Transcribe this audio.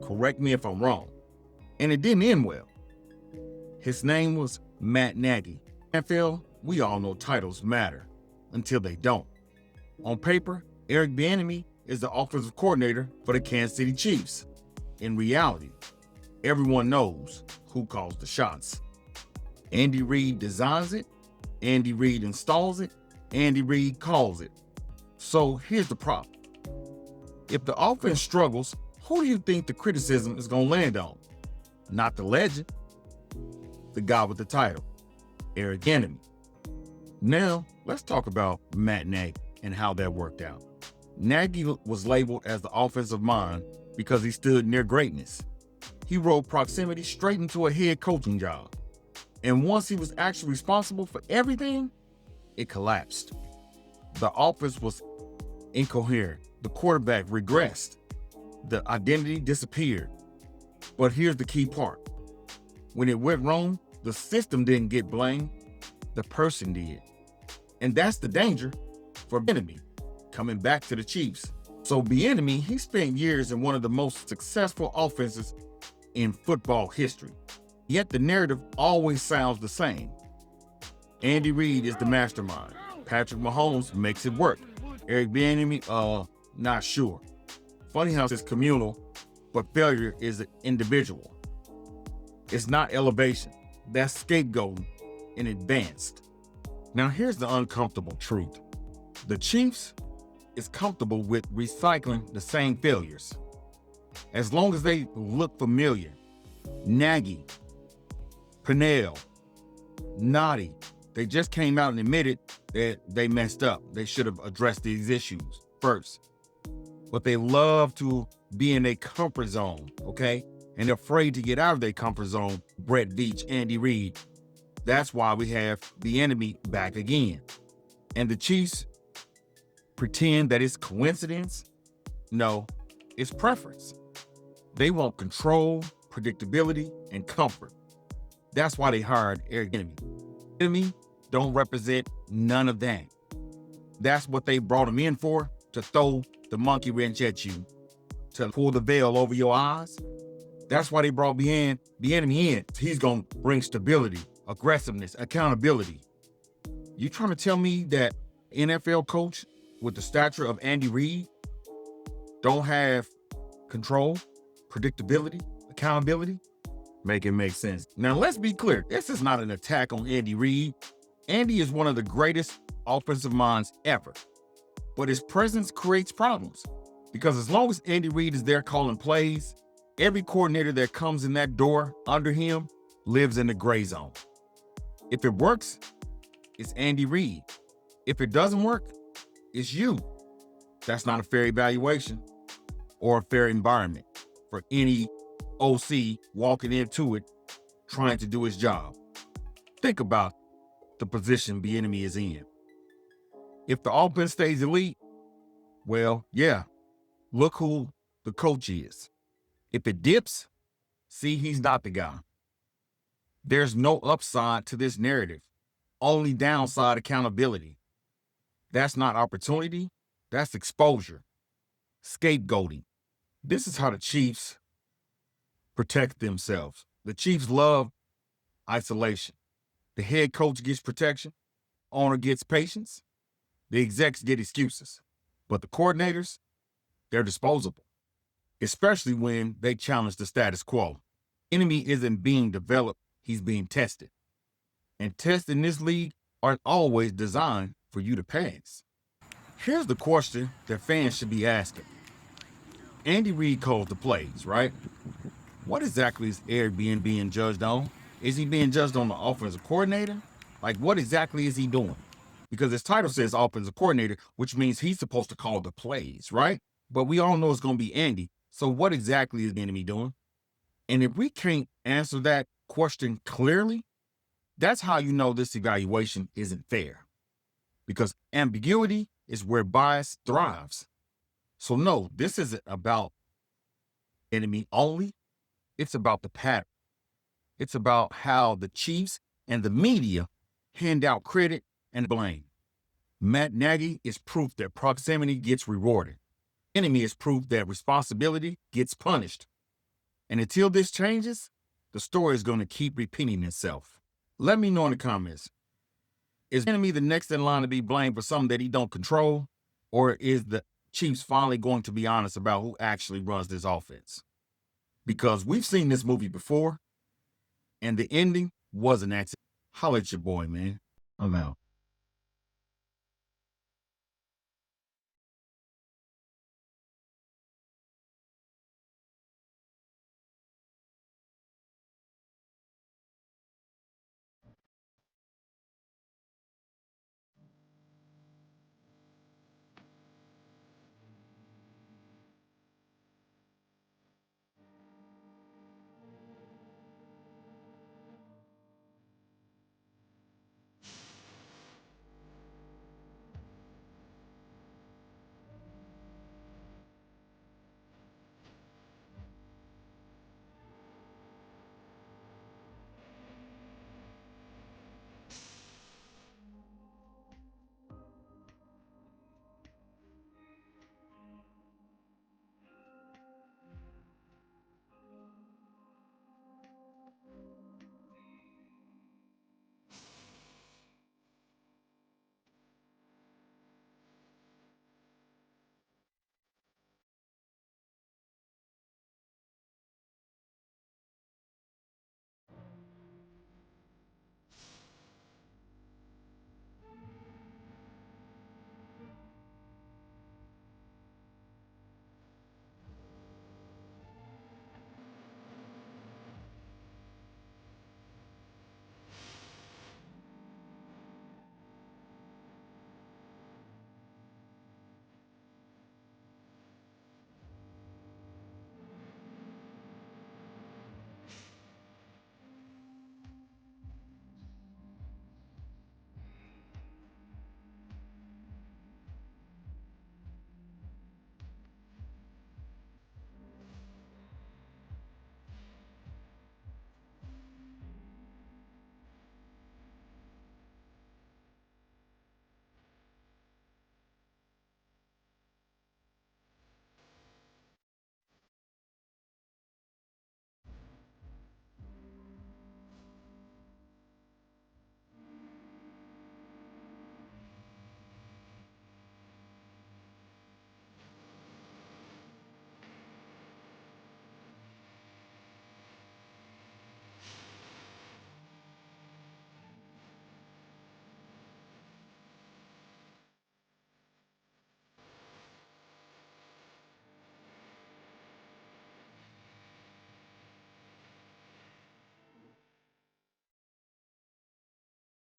Correct me if I'm wrong. And it didn't end well. His name was Matt Nagy. NFL, we all know titles matter until they don't. On paper, Eric Bieniemy is the offensive coordinator for the Kansas City Chiefs. In reality, everyone knows who calls the shots. Andy Reid designs it, Andy Reid installs it, Andy Reid calls it. So here's the problem. If the offense struggles, who do you think the criticism is going to land on? Not the legend, the guy with the title, Eric Bieniemy. Now, let's talk about Matt Nagy and how that worked out. Nagy was labeled as the offensive mind because he stood near greatness. He rode proximity straight into a head coaching job. And once he was actually responsible for everything, it collapsed. The offense was incoherent. The quarterback regressed. The identity disappeared. But here's the key part. When it went wrong, the system didn't get blamed, the person did. And that's the danger for Bieniemy coming back to the Chiefs. So Bieniemy, he spent years in one of the most successful offenses in football history. Yet the narrative always sounds the same. Andy Reid is the mastermind. Patrick Mahomes makes it work. Eric Bieniemy, not sure. Funny how it's communal, but failure is individual. It's not elevation. That's scapegoating in advanced. Now here's the uncomfortable truth. The Chiefs is comfortable with recycling the same failures. As long as they look familiar. Nagy, Pennell, Nagy, they just came out and admitted that they messed up. They should have addressed these issues first. But they love to be in their comfort zone, okay? And they're afraid to get out of their comfort zone. Brett Veach, Andy Reid. That's why we have Bieniemy back again. And the Chiefs pretend that it's coincidence. No, it's preference. They want control, predictability, and comfort. That's why they hired Eric Bieniemy. Bieniemy don't represent none of that. That's what they brought him in for, to throw the monkey wrench at you, to pull the veil over your eyes. That's why they brought Bieniemy in. He's going to bring stability, aggressiveness, accountability. You trying to tell me that NFL coach with the stature of Andy Reid don't have control, predictability, accountability? Make it make sense. Now, let's be clear. This is not an attack on Andy Reid. Andy is one of the greatest offensive minds ever. But his presence creates problems. Because as long as Andy Reid is there calling plays, every coordinator that comes in that door under him lives in the gray zone. If it works, it's Andy Reid. If it doesn't work, it's you. That's not a fair evaluation or a fair environment for any OC walking into it trying to do his job. Think about the position Bieniemy is in. If the offense stays elite, well, yeah, look who the coach is. If it dips, see, he's not the guy. There's no upside to this narrative, only downside accountability. That's not opportunity, that's exposure. Scapegoating. This is how the Chiefs protect themselves. The Chiefs love isolation. The head coach gets protection, owner gets patience, the execs get excuses. But the coordinators, they're disposable, especially when they challenge the status quo. Enemy isn't being developed, he's being tested. And tests in this league aren't always designed for you to pass. Here's the question that fans should be asking. Andy Reid calls the plays, right? What exactly is Eric being judged on? Is he being judged on the offensive coordinator? Like, what exactly is he doing? Because his title says offensive coordinator, which means he's supposed to call the plays, right? But we all know it's going to be Andy. So what exactly is Bieniemy doing? And if we can't answer that question clearly, that's how you know this evaluation isn't fair. Because ambiguity is where bias thrives. So no, this isn't about Bieniemy only. It's about the pattern. It's about how the Chiefs and the media hand out credit and blame. Matt Nagy is proof that proximity gets rewarded. Bieniemy is proof that responsibility gets punished. And until this changes, the story is going to keep repeating itself. Let me know in the comments. Is Bieniemy the next in line to be blamed for something that he don't control? Or is the Chiefs finally going to be honest about who actually runs this offense? Because we've seen this movie before, and the ending wasn't that. Holla at your boy, man. I'm out.